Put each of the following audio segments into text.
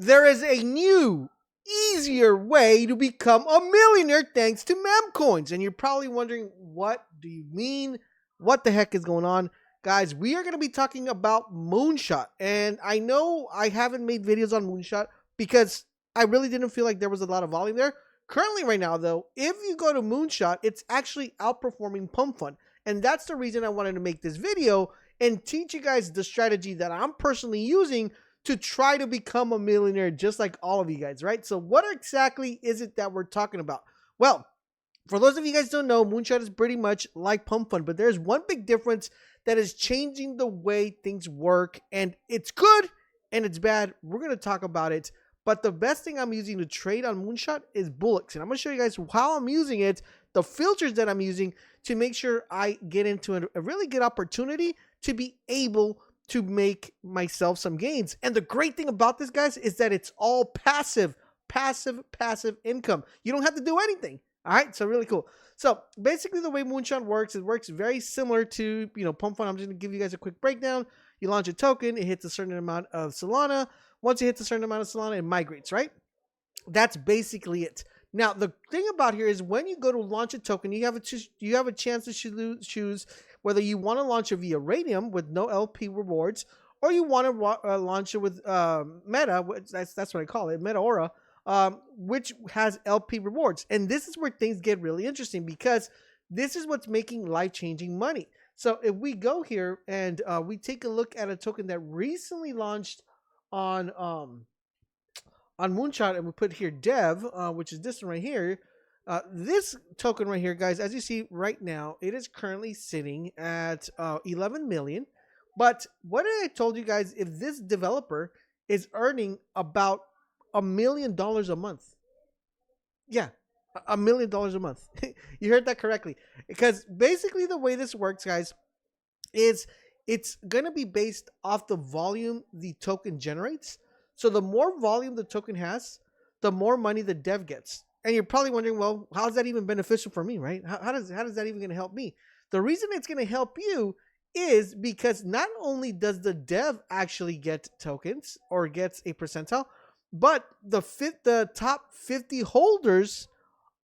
There is a new, easier way to become a millionaire thanks to MEMECOINs. And you're probably wondering, what do you mean? What the heck is going on? Guys, we are going to be talking about Moonshot. And I know I haven't made videos on Moonshot because I really didn't feel like there was a lot of volume there. Currently, right now, though, if you go to Moonshot, it's actually outperforming Pump Fund. And that's the reason I wanted to make this video and teach you guys the strategy that I'm personally using to try to become a millionaire just like all of you guys, right? So what exactly is it that we're talking about? Well, for those of you guys who don't know, Moonshot is pretty much like Pump Fund, but there's one big difference that is changing the way things work, and it's good and it's bad. We're going to talk about it, but the best thing I'm using to trade on Moonshot is Bullocks, and I'm going to show you guys how I'm using it, the filters that I'm using to make sure I get into a really good opportunity to be able to make myself some gains. And the great thing about this, guys, is that it's all passive income. You don't have to do anything. All right, so really cool. So basically the way Moonshot works, it works very similar to, Pump Fund. I'm just gonna give you guys a quick breakdown. You launch a token, it hits a certain amount of Solana. Once it hits a certain amount of Solana, it migrates, right? That's basically it. Now, the thing about here is when you go to launch a token, you have a chance to choose whether you want to launch it via Radium with no LP rewards, or you want to launch it with Meta. That's what I call it, Meta Aura, which has LP rewards. And this is where things get really interesting because this is what's making life-changing money. So if we go here and we take a look at a token that recently launched on Moonshot, and we put here Dev, which is this one right here. This token right here, guys, as you see right now, it is currently sitting at 11 million. But what did I told you guys, if this developer is earning about $1 million a month? Yeah, $1 million a month. You heard that correctly. Because basically the way this works, guys, is it's going to be based off the volume the token generates. So the more volume the token has, the more money the dev gets. And you're probably wondering, well, how is that even beneficial for me, right? How does that even going to help me? The reason it's going to help you is because not only does the dev actually get tokens or gets a percentile, but the top 50 holders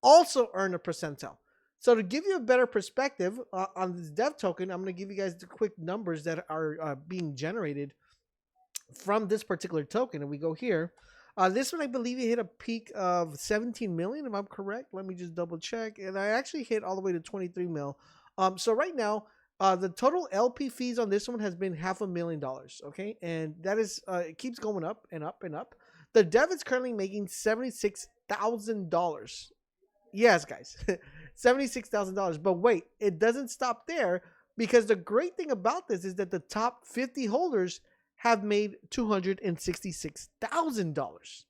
also earn a percentile. So to give you a better perspective on this dev token, I'm going to give you guys the quick numbers that are being generated from this particular token. And we go here. This one, I believe it hit a peak of 17 million, if I'm correct. Let me just double check. And I actually hit all the way to 23 mil. So right now, the total LP fees on this one has been $500,000. Okay. And that is, it keeps going up and up and up. The dev is currently making $76,000. Yes, guys, $76,000. But wait, it doesn't stop there, because the great thing about this is that the top 50 holders have made $266,000.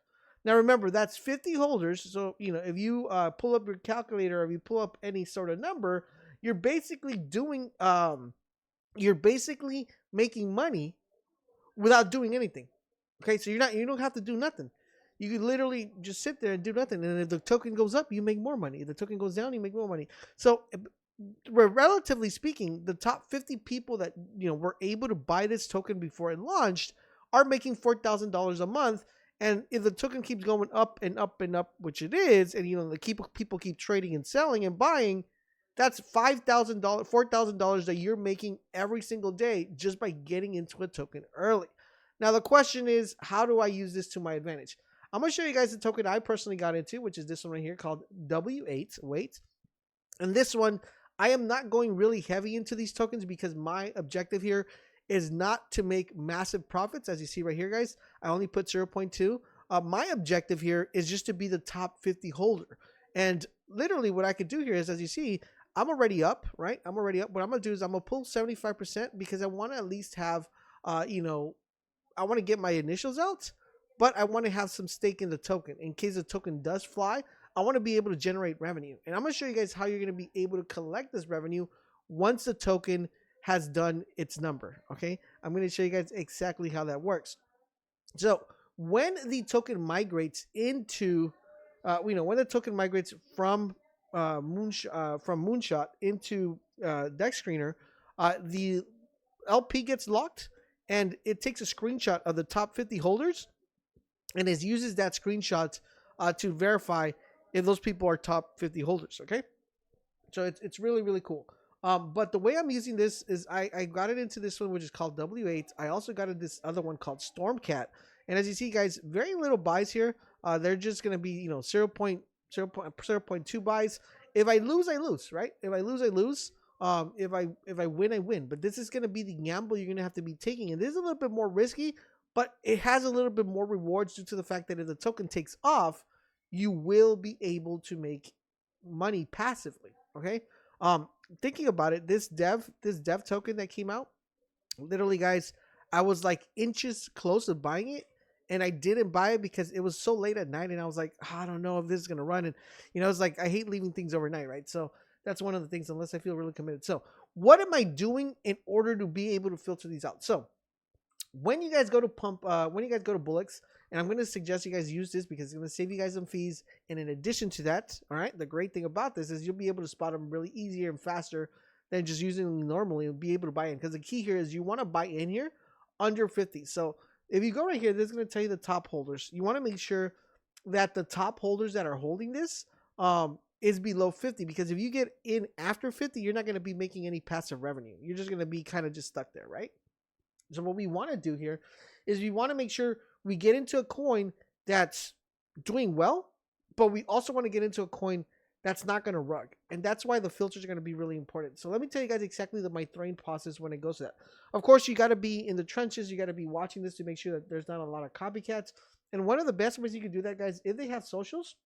Now remember, that's 50 holders. So, if you pull up your calculator, or if you pull up any sort of number, you're basically making money without doing anything. Okay, so you don't have to do nothing. You can literally just sit there and do nothing. And if the token goes up, you make more money. If the token goes down, you make more money. So relatively speaking, the top 50 people that were able to buy this token before it launched are making $4,000 a month. And if the token keeps going up and up and up, which it is, and people keep trading and selling and buying, that's $5,000, $4,000 that you're making every single day just by getting into a token early. Now the question is, how do I use this to my advantage? I'm going to show you guys the token I personally got into, which is this one right here called W8. Wait. And this one, I am not going really heavy into these tokens because my objective here is not to make massive profits. As you see right here, guys, I only put 0.2. My objective here is just to be the top 50 holder. And literally what I could do here is, as you see, I'm already up, right? I'm already up. What I'm going to do is I'm going to pull 75% because I want to at least have, I want to get my initials out, but I want to have some stake in the token in case the token does fly. I want to be able to generate revenue. And I'm going to show you guys how you're going to be able to collect this revenue once the token has done its number. Okay. I'm going to show you guys exactly how that works. So when the token migrates into, when the token migrates from Moonshot into Dex Screener, the LP gets locked and it takes a screenshot of the top 50 holders. and it uses that screenshot to verify if those people are top 50 holders. Okay, so it's really really cool. But the way I'm using this is I got it into this one, which is called W8. I also got it this other one called Stormcat. And as you see, guys, very little buys here. They're just going to be, 0.2 buys. If I lose, I lose, right? If I lose, I lose. If I win, I win. But this is going to be the gamble you're going to have to be taking. And this is a little bit more risky, but it has a little bit more rewards due to the fact that if the token takes off, you will be able to make money passively. Okay. Thinking about it, this dev token that came out, literally, guys, I was like inches close to buying it, and I didn't buy it because it was so late at night, and I was like, I don't know if this is gonna run. And it's like I hate leaving things overnight, right? So that's one of the things, unless I feel really committed. So what am I doing in order to be able to filter these out? So when you guys go to Bullocks, and I'm going to suggest you guys use this because it's going to save you guys some fees. And in addition to that, all right, the great thing about this is you'll be able to spot them really easier and faster than just using them normally and be able to buy in. Because the key here is you want to buy in here under 50. So if you go right here, this is going to tell you the top holders. You want to make sure that the top holders that are holding this is below 50, because if you get in after 50, you're not going to be making any passive revenue. You're just going to be kind of just stuck there, right? So what we want to do here is we want to make sure we get into a coin that's doing well, but we also want to get into a coin that's not going to rug. And that's why the filters are going to be really important. So let me tell you guys exactly my throwing process when it goes to that. Of course, you got to be in the trenches. You got to be watching this to make sure that there's not a lot of copycats. And one of the best ways you can do that, guys, if they have socials,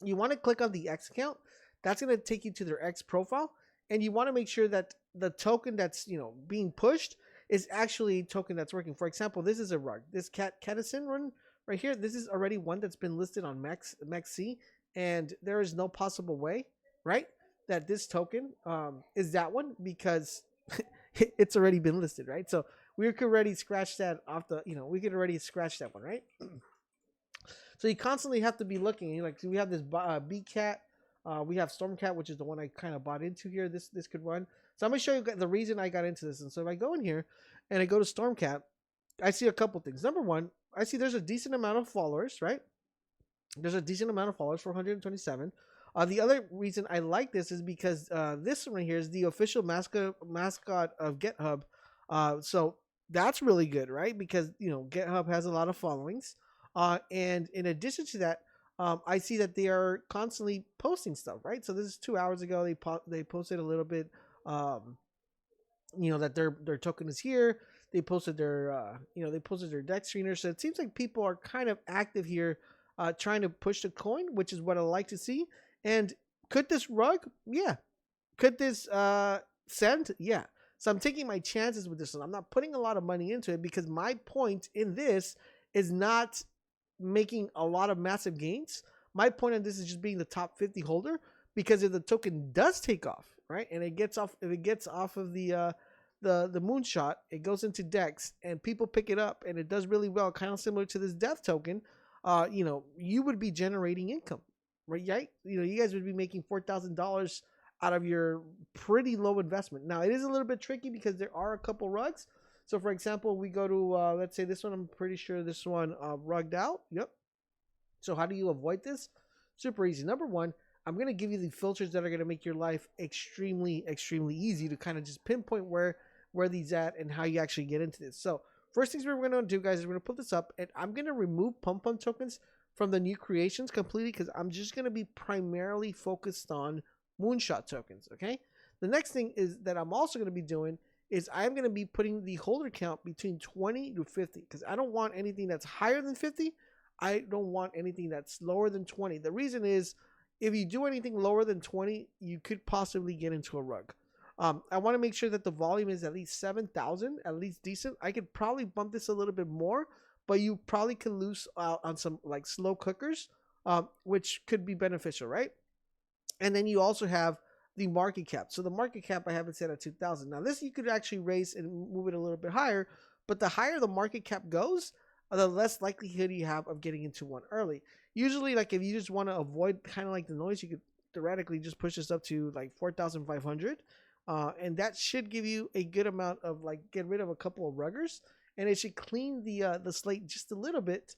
you want to click on the X account. That's going to take you to their X profile. And you want to make sure that the token that's, being pushed is actually a token that's working. For example, this is a rug. This Catison run right here, this is already one that's been listed on MEXC, and there is no possible way, right, that this token is that one, because it's already been listed, right? So we could already scratch that off we could already scratch that one, right? So you constantly have to be looking. Like, we have this BCat, we have Stormcat, which is the one I kind of bought into here. This could run. So I'm going to show you the reason I got into this. And so if I go in here and I go to Stormcat, I see a couple things. Number one, I see there's a decent amount of followers, right? There's a decent amount of followers, 427. The other reason I like this is because this one right here is the official mascot of GitHub. So that's really good, right? Because, GitHub has a lot of followings. And in addition to that, I see that they are constantly posting stuff, right? So this is 2 hours ago. They posted a little bit, that their token is here. They posted their, their deck screener. So it seems like people are kind of active here, trying to push the coin, which is what I like to see. And could this rug? Yeah. Could this send? Yeah. So I'm taking my chances with this one. I'm not putting a lot of money into it because my point in this is not making a lot of massive gains. My point on this is just being the top 50 holder, because if the token does take off, right, and if it gets off of the Moonshot, it goes into DEX and people pick it up and it does really well, kind of similar to this dev token, you would be generating income, right? You guys would be making $4,000 out of your pretty low investment. Now, it is a little bit tricky because there are a couple rugs. So for example, we go to, let's say this one, I'm pretty sure this one rugged out. Yep. So how do you avoid this? Super easy. Number one, I'm going to give you the filters that are going to make your life extremely, extremely easy to kind of just pinpoint where these at and how you actually get into this. So first things we're going to do, guys, is we're going to put this up, and I'm going to remove pump tokens from the new creations completely, because I'm just going to be primarily focused on Moonshot tokens. Okay. The next thing is that I'm also going to be doing is I'm going to be putting the holder count between 20 to 50, because I don't want anything that's higher than 50. I don't want anything that's lower than 20. The reason is, if you do anything lower than 20, you could possibly get into a rug. I want to make sure that the volume is at least 7,000, at least decent. I could probably bump this a little bit more, but you probably can lose out on some like slow cookers, which could be beneficial, right? And then you also have the market cap. So the market cap I have it set at 2,000. Now this you could actually raise and move it a little bit higher, but the higher the market cap goes, the less likelihood you have of getting into one early. Usually, like if you just want to avoid kind of like the noise, you could theoretically just push this up to like 4,500. And that should give you a good amount of like, get rid of a couple of ruggers, and it should clean the slate just a little bit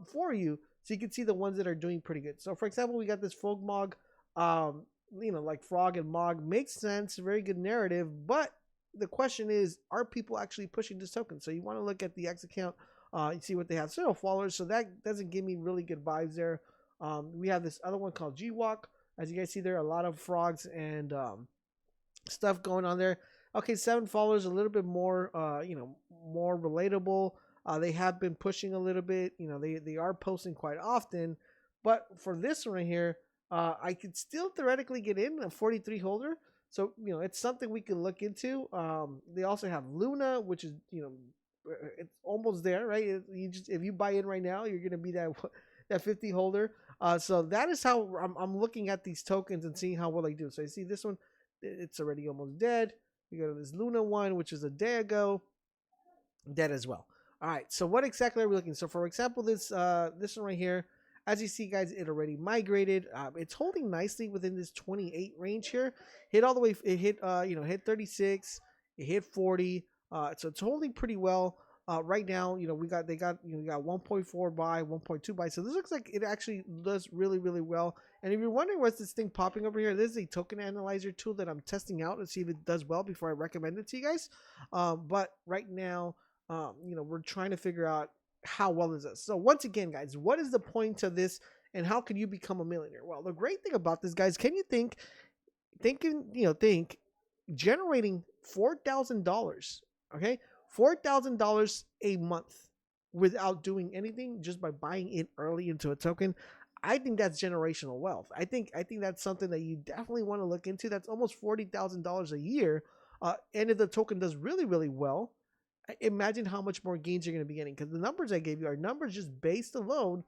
for you, so you can see the ones that are doing pretty good. So for example, we got this Frogmog, like Frog and Mog, makes sense, very good narrative, but the question is, are people actually pushing this token? So you want to look at the X account, you see what they have, 0 followers, so that doesn't give me really good vibes there. We have this other one called G-Walk. As you guys see, there are a lot of frogs and stuff going on there. Okay, 7 followers, a little bit more, more relatable. They have been pushing a little bit. They are posting quite often. But for this one right here, I could still theoretically get in a 43 holder. So, it's something we can look into. They also have Luna, which is, it's almost there, right? If you buy in right now, you're going to be that 50 holder. So that is how I'm looking at these tokens and seeing how well they do. So you see this one, it's already almost dead. We go to this Luna one, which is a day ago, dead as well. All right, so what exactly are we looking? So for example, this one right here, as you see, guys, it already migrated. It's holding nicely within this 28 range here. Hit all the way. It hit hit 36. It hit 40. So it's holding pretty well. Right now, we got 1.4 buy, 1.2 buy. So this looks like it actually does really, really well. And if you're wondering what's this thing popping over here, this is a token analyzer tool that I'm testing out to see if it does well before I recommend it to you guys. But right now, we're trying to figure out how well is this. So once again, guys, what is the point of this, and how can you become a millionaire? Well, the great thing about this, guys, can you think generating $4,000, okay, $4,000 a month without doing anything, just by buying it early into a token? I think that's generational wealth. I think that's something that you definitely want to look into. That's almost $40,000 a year. And if the token does really, really well, imagine how much more gains you're going to be getting, because the numbers I gave you are numbers just based alone,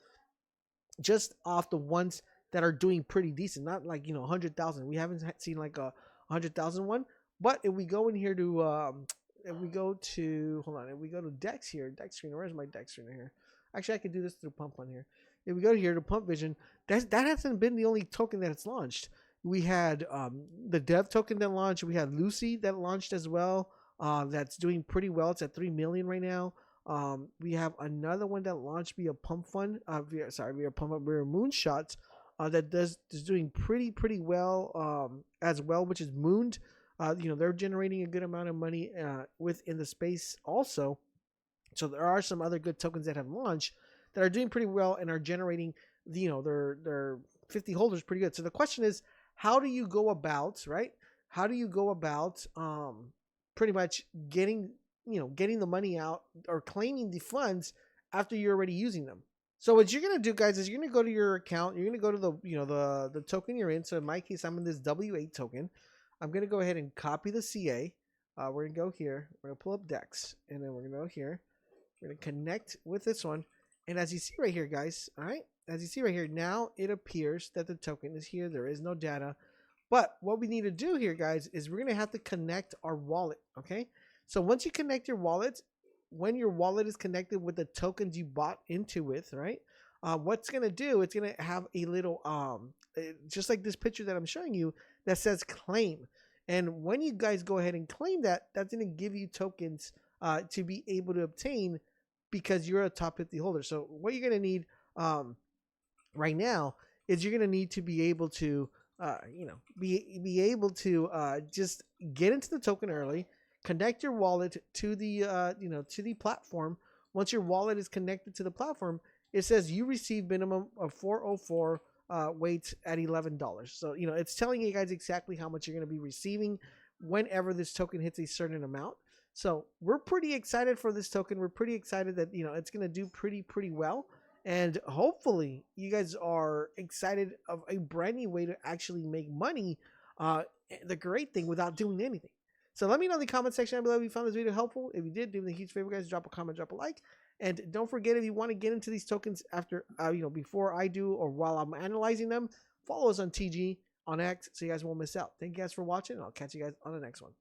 just off the ones that are doing pretty decent, not like 100,000. We haven't seen like a 100,000 one. But if we go in here to if we go to Dex here, Dex screen, where's my Dex screen here? Actually, I could do this through Pump on here. If we go here to Pump Vision, that hasn't been the only token that it's launched. We had the Dev token that launched. We had Lucy that launched as well. That's doing pretty well. It's at 3 million right now. We have another one that launched via Pump Fund. Via Moonshot. That is doing pretty well as well, which is Mooned. They're generating a good amount of money within the space also. So there are some other good tokens that have launched that are doing pretty well and are generating their 50 holders pretty good. So the question is, how do you go about, right? How do you go about pretty much getting the money out or claiming the funds after you're already using them? So what you're going to do, guys, is you're going to go to your account. You're going to go to the token you're in. So in my case, I'm in this W8 token. I'm going to go ahead and copy the CA. We're going to go here. We're going to pull up Dex. And then we're going to go here. We're going to connect with this one. And as you see right here, guys, all right, as you see right here, now it appears that the token is here. There is no data. But what we need to do here, guys, is we're going to have to connect our wallet, okay? So once you connect your wallet, when your wallet is connected with the tokens you bought into with, right? What's going to do, it's going to have a little, just like this picture that I'm showing you, that says claim. And when you guys go ahead and claim that, that's going to give you tokens to be able to obtain because you're a top 50 holder. So what you're going to need right now is you're going to need to be able to, be able to just get into the token early, connect your wallet to the, to the platform. Once your wallet is connected to the platform, it says you receive minimum of 404 weights at $11. So, it's telling you guys exactly how much you're going to be receiving whenever this token hits a certain amount. So we're pretty excited for this token. We're pretty excited that, it's going to do pretty well. And hopefully you guys are excited of a brand new way to actually make money. The great thing without doing anything. So let me know in the comment section down below if you found this video helpful. If you did, do me a huge favor, guys. Drop a comment, drop a like. And don't forget, if you want to get into these tokens after, before I do or while I'm analyzing them, follow us on TG, on X, so you guys won't miss out. Thank you guys for watching, and I'll catch you guys on the next one.